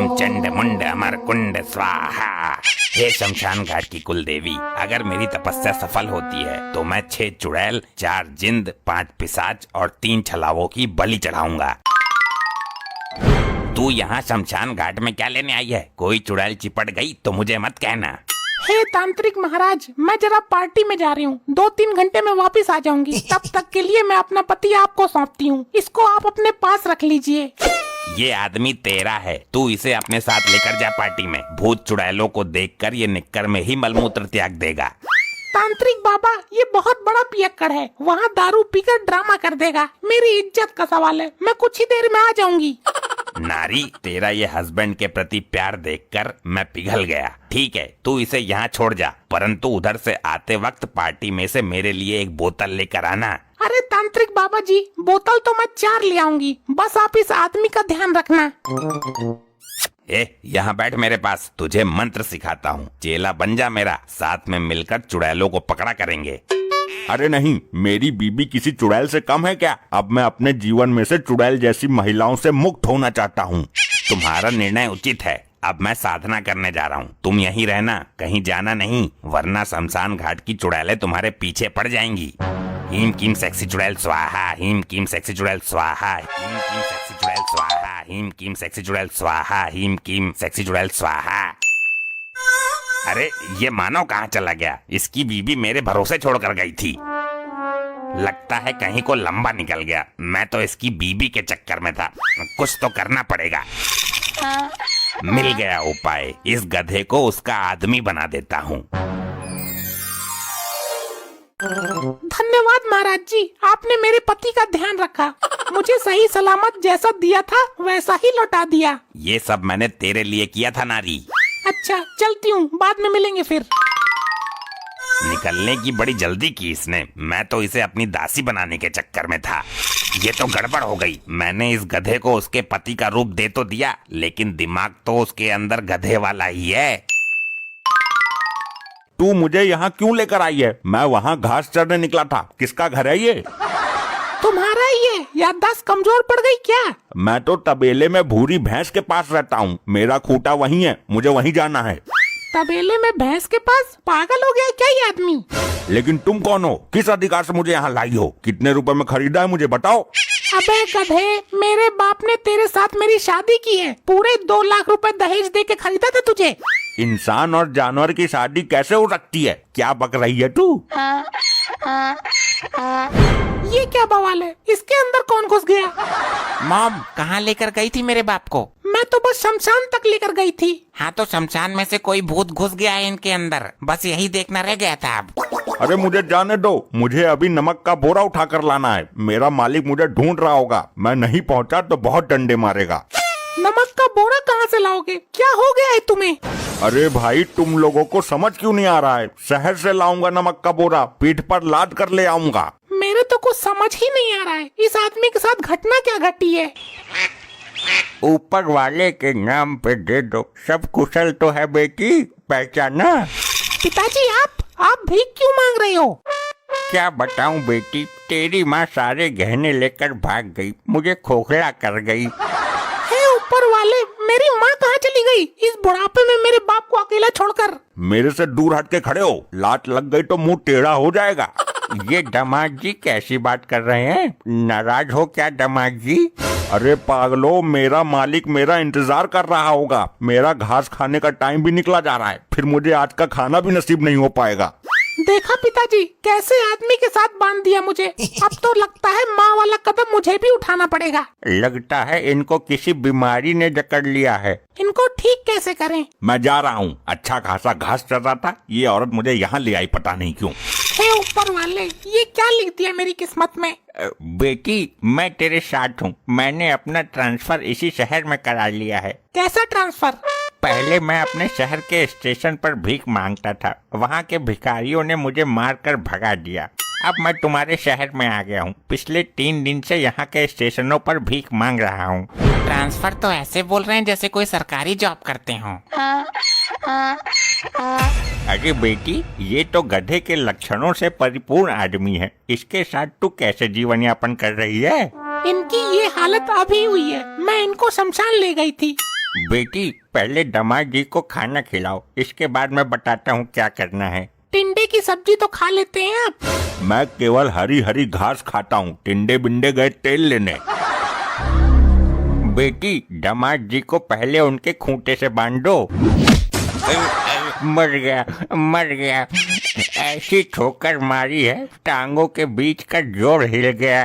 चंड मुंड अमर कुंड स्वाहा। हे शमशान घाट की कुल देवी, अगर मेरी तपस्या सफल होती है तो मैं 6 चुड़ैल, 4 जिंद, 5 पिशाच और 3 छलावों की बलि चढ़ाऊंगा। तू यहाँ शमशान घाट में क्या लेने आई है? कोई चुड़ैल चिपट गई तो मुझे मत कहना। हे तांत्रिक महाराज, मैं जरा पार्टी में जा रही हूँ, 2-3 घंटे में वापस आ जाऊंगी। तब तक के लिए मैं अपना पति आपको सौंपती हूँ, इसको आप अपने पास रख लीजिए। ये आदमी तेरा है, तू इसे अपने साथ लेकर जा पार्टी में। भूत चुड़ैलों को देखकर ये निक्कर में ही मलमूत्र त्याग देगा। तांत्रिक बाबा, ये बहुत बड़ा पियक्कड़ है, वहाँ दारू पीकर ड्रामा कर देगा। मेरी इज्जत का सवाल है, मैं कुछ ही देर में आ जाऊंगी। नारी, तेरा ये हस्बैंड के प्रति प्यार देखकर मैं पिघल गया। ठीक है, तू इसे यहाँ छोड़ जा, परंतु उधर से आते वक्त पार्टी में से मेरे लिए एक बोतल लेकर आना। अरे तांत्रिक बाबा जी, बोतल तो मैं 4 ले आऊंगी, बस आप इस आदमी का ध्यान रखना। यहाँ बैठ मेरे पास, तुझे मंत्र सिखाता हूँ। चेला बन जा मेरा, साथ में मिलकर चुड़ैलों को पकड़ा करेंगे। अरे नहीं, मेरी बीबी किसी चुड़ैल से कम है क्या? अब मैं अपने जीवन में से चुड़ैल जैसी महिलाओं से मुक्त होना चाहता हूँ। तुम्हारा निर्णय उचित है। अब मैं साधना करने जा रहा हूँ, तुम यहीं रहना, कहीं जाना नहीं, वरना शमशान घाट की चुड़ैलें तुम्हारे पीछे पड़ जाएंगी। हीम कीम सेक्सी चुड़ैल स्वाहा, हीम कीम सेक्सी चुड़ैल स्वाहा, हीम कीम सेक्सी चुड़ैल स्वाहा, हीम कीम सेक्सी चुड़ैल स्वाहा, हीम कीम सेक्सी चुड़ैल स्वाहा। अरे ये मानव कहाँ चला गया? इसकी बीबी मेरे भरोसे छोड़कर गई थी। लगता है कहीं को लंबा निकल गया। मैं तो इसकी बीबी के चक्कर में था, कुछ तो करना पड़ेगा। मिल गया उपाय, इस गधे को उसका आदमी बना देता हूँ। धन्यवाद महाराज जी, आपने मेरे पति का ध्यान रखा, मुझे सही सलामत जैसा दिया था वैसा ही लौटा दिया। ये सब मैंने तेरे लिए किया था नारी। अच्छा, चलती हूँ, बाद में मिलेंगे फिर। निकलने की बड़ी जल्दी की इसने, मैं तो इसे अपनी दासी बनाने के चक्कर में था। ये तो गड़बड़ हो गई। मैंने इस गधे को उसके पति का रूप दे तो दिया, लेकिन दिमाग तो उसके अंदर गधे वाला ही है। तू मुझे यहाँ क्यों लेकर आई है? मैं वहाँ घास चरने निकला था। किसका घर है ये? तुम्हारा ही है, याददाश्त कमजोर पड़ गई क्या? मैं तो तबेले में भूरी भैंस के पास रहता हूँ, मेरा खूंटा वहीं है, मुझे वहीं जाना है। तबेले में भैंस के पास? पागल हो गया है क्या ये आदमी? लेकिन तुम कौन हो? किस अधिकार से मुझे यहाँ लाई हो? कितने रुपए में खरीदा है मुझे बताओ। अबे गधे, मेरे बाप ने तेरे साथ मेरी शादी की है, पूरे 2 लाख रुपए दहेज दे के खरीदा था तुझे। इंसान और जानवर की शादी कैसे हो सकती है? क्या बक रही है तू? ये क्या बवाल है? इसके अंदर कौन घुस गया? मॉम, कहाँ लेकर गई थी मेरे बाप को? मैं तो बस शमशान तक लेकर गई थी। हाँ, तो शमशान में से कोई भूत घुस गया है इनके अंदर, बस यही देखना रह गया था। अब अरे मुझे जाने दो, मुझे अभी नमक का बोरा उठा कर लाना है। मेरा मालिक मुझे ढूंढ रहा होगा, मैं नहीं पहुंचा तो बहुत डंडे मारेगा। नमक का बोरा कहाँ से लाओगे? क्या हो गया है तुम्हें? अरे भाई, तुम लोगों को समझ क्यों नहीं आ रहा है? शहर से लाऊंगा नमक का बोरा, पीठ पर लाद कर ले आऊंगा। मेरे तो कुछ समझ ही नहीं आ रहा है, इस आदमी के साथ घटना क्या घटी है? ऊपर वाले के नाम पे दे दो, सब कुशल तो है बेटी, पहचाना? पिताजी, आप भीख क्यों मांग रहे हो? क्या बताऊं बेटी, तेरी माँ सारे गहने लेकर भाग गई, मुझे खोखला कर गई। हे ऊपर वाले, मेरी माँ कहाँ चली गई इस बुढ़ापे में मेरे बाप को अकेला छोड़कर? मेरे से दूर हट के खड़े हो, लात लग गई तो मुंह टेढ़ा हो जाएगा। ये दामाद जी कैसी बात कर रहे हैं? नाराज हो क्या दामाद जी? अरे पागलो, मेरा मालिक मेरा इंतजार कर रहा होगा। मेरा घास खाने का टाइम भी निकला जा रहा है, फिर मुझे आज का खाना भी नसीब नहीं हो पाएगा। देखा पिताजी, कैसे आदमी के साथ बांध दिया मुझे। अब तो लगता है माँ वाला कदम मुझे भी उठाना पड़ेगा। लगता है इनको किसी बीमारी ने जकड़ लिया है। इनको ठीक कैसे करें? मैं जा रहा हूँ, अच्छा खासा घास चर रहा था, ये औरत मुझे यहाँ ले आई, पता नहीं क्यों। हे ऊपर वाले, ये क्या लिख दिया मेरी किस्मत में? बेटी, मैं तेरे साथ हूँ, मैंने अपना ट्रांसफर इसी शहर में करा लिया है। कैसा ट्रांसफर? पहले मैं अपने शहर के स्टेशन पर भीख मांगता था, वहाँ के भिखारियों ने मुझे मारकर भगा दिया। अब मैं तुम्हारे शहर में आ गया हूँ, पिछले 3 दिन से यहाँ के स्टेशनों पर भीख मांग रहा हूँ। ट्रांसफर तो ऐसे बोल रहे हैं जैसे कोई सरकारी जॉब करते हो। अरे बेटी, ये तो गधे के लक्षणों से परिपूर्ण आदमी है, इसके साथ तू कैसे जीवन यापन कर रही है? इनकी ये हालत अभी हुई है, मैं इनको शमशान ले गई थी। बेटी पहले दामाद जी को खाना खिलाओ, इसके बाद मैं बताता हूँ क्या करना है। टिंडे की सब्जी तो खा लेते हैं आप। मैं केवल हरी हरी घास खाता हूँ, टिंडे बिंडे गए तेल लेने। बेटी दामाद जी को पहले उनके खूंटे से बांध दो। मर गया। ऐसी ठोकर मारी है, टांगों के बीच का जोड़ हिल गया।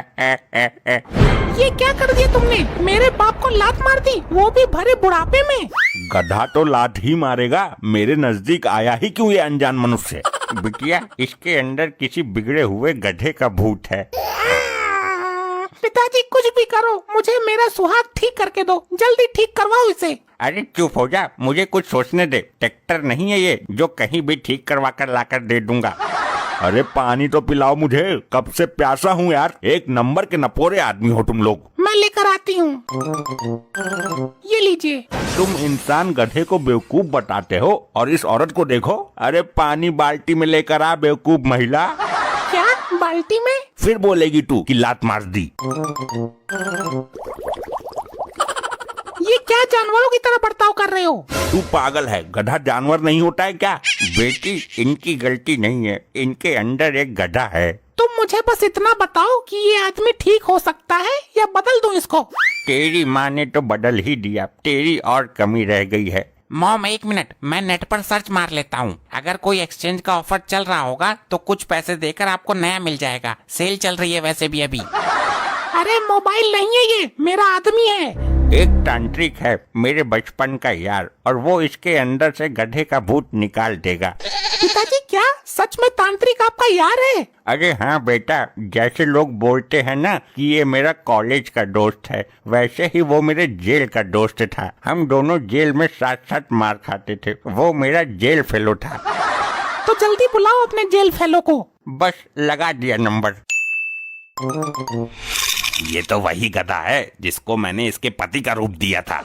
ये क्या कर दिया तुमने? मेरे बाप को लात मार दी, वो भी भरे बुढ़ापे में। गधा तो लात ही मारेगा, मेरे नजदीक आया ही क्यों ये अनजान मनुष्य? बिटिया इसके अंदर किसी बिगड़े हुए गधे का भूत है। पिताजी कुछ भी करो, मुझे मेरा सुहाग ठीक करके दो, जल्दी ठीक करवाओ इसे। अरे चुप हो जा, मुझे कुछ सोचने दे। ट्रैक्टर नहीं है ये जो कहीं भी ठीक करवा कर लाकर दे दूंगा। अरे पानी तो पिलाओ मुझे, कब से प्यासा हूँ यार। एक नंबर के नपोरे आदमी हो तुम लोग। मैं लेकर आती हूँ, ये लीजिए। तुम इंसान गधे को बेवकूफ बताते हो और इस औरत को देखो। अरे पानी बाल्टी में लेकर आ बेवकूफ महिला। क्या बाल्टी में? फिर बोलेगी तू कि लात मार दी। ये क्या जानवरों की तरह बर्ताव कर रहे हो? तू पागल है, गधा जानवर नहीं होता है क्या? बेटी इनकी गलती नहीं है, इनके अंदर एक गधा है। तुम मुझे बस इतना बताओ कि ये आदमी ठीक हो सकता है या बदल दूं इसको? तेरी माँ ने तो बदल ही दिया, तेरी और कमी रह गई है। मॉम एक मिनट, मैं नेट पर सर्च मार लेता हूँ। अगर कोई एक्सचेंज का ऑफर चल रहा होगा तो कुछ पैसे देकर आपको नया मिल जाएगा। सेल चल रही है वैसे भी अभी। अरे मोबाइल नहीं है ये, मेरा आदमी है। एक तांत्रिक है मेरे बचपन का यार, और वो इसके अंदर से गधे का भूत निकाल देगा। पिताजी क्या सच में तांत्रिक आपका यार है? अरे हाँ बेटा, जैसे लोग बोलते हैं ना कि ये मेरा कॉलेज का दोस्त है, वैसे ही वो मेरे जेल का दोस्त था। हम दोनों जेल में साथ साथ मार खाते थे। वो मेरा जेल फेलो था। तो जल्दी बुलाओ अपने जेल फेलो को। बस लगा दिया नंबर। ये तो वही गधा है जिसको मैंने इसके पति का रूप दिया था।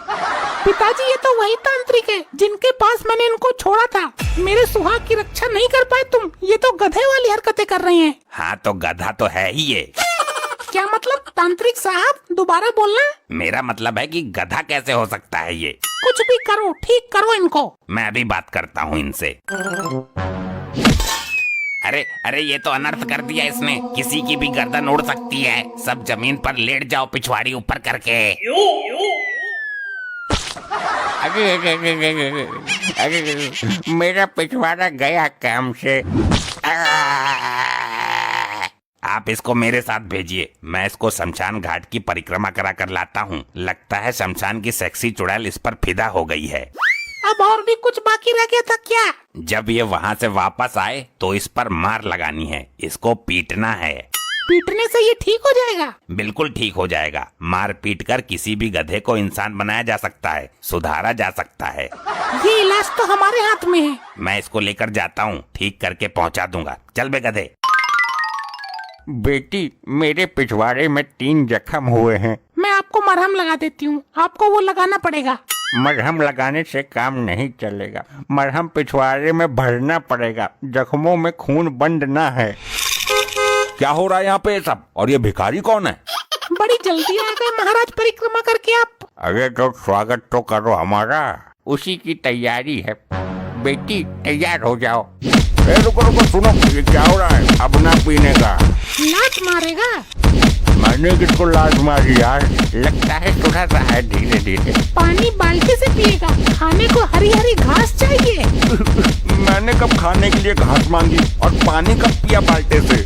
पिताजी ये तो वही तांत्रिक है जिनके पास मैंने इनको छोड़ा था। मेरे सुहाग की रक्षा नहीं कर पाए तुम, ये तो गधे वाली हरकतें कर रहे हैं। हाँ तो गधा तो है ही ये। क्या मतलब तांत्रिक साहब, दोबारा बोलना। मेरा मतलब है कि गधा कैसे हो सकता है ये। कुछ भी करो, ठीक करो इनको। मैं अभी बात करता हूँ इनसे। अरे ये तो अनर्थ कर दिया इसने। किसी की भी गर्दन उड़ सकती है। सब जमीन पर लेट जाओ पिछवाड़ी ऊपर करके। अरे मेरा पिछवाड़ा गया काम से। आप इसको मेरे साथ भेजिए, मैं इसको शमशान घाट की परिक्रमा करा कर लाता हूँ। लगता है शमशान की सेक्सी चुड़ैल इस पर फिदा हो गई है। अब और भी कुछ बाकी रह गया था क्या? जब ये वहाँ से वापस आए तो इस पर मार लगानी है, इसको पीटना है। पीटने से ये ठीक हो जाएगा? बिल्कुल ठीक हो जाएगा। मार पीट कर किसी भी गधे को इंसान बनाया जा सकता है, सुधारा जा सकता है। ये इलाज तो हमारे हाथ में है। मैं इसको लेकर जाता हूँ, ठीक करके पहुँचा दूंगा। चल बे गधे। बेटी मेरे पिछवाड़े में 3 जख्म हुए हैं। मैं आपको मरहम लगा देती हूँ, आपको वो लगाना पड़ेगा। मरहम लगाने से काम नहीं चलेगा, मरहम पिछवाड़े में भरना पड़ेगा। जख्मों में खून बंद ना है। क्या हो रहा है यहाँ पे सब? और ये भिखारी कौन है? बड़ी जल्दी आ गए महाराज परिक्रमा करके आप। अरे तो स्वागत तो करो हमारा, उसी की तैयारी है। बेटी तैयार हो जाओ। रुको सुनो, ये क्या हो रहा है? अब ना पीने का। लात मारेगा? मैंने किसको लात मारी यार? लगता है सुधर रहा है धीरे धीरे। पानी बाल्टी से पिएगा, खाने को हरी हरी घास चाहिए। मैंने कब खाने के लिए घास मांगी और पानी कब पिया बाल्टे से?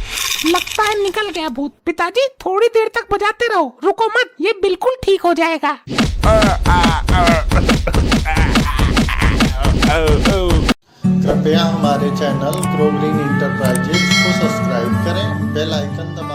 लगता है निकल गया भूत। पिताजी थोड़ी देर तक बजाते रहो, रुको मत, ये बिल्कुल ठीक हो जाएगा। कृपया हमारे चैनल ग्रो ग्रीन इंटरप्राइजेज को सब्सक्राइब करें, बेल आइकन दबाएं।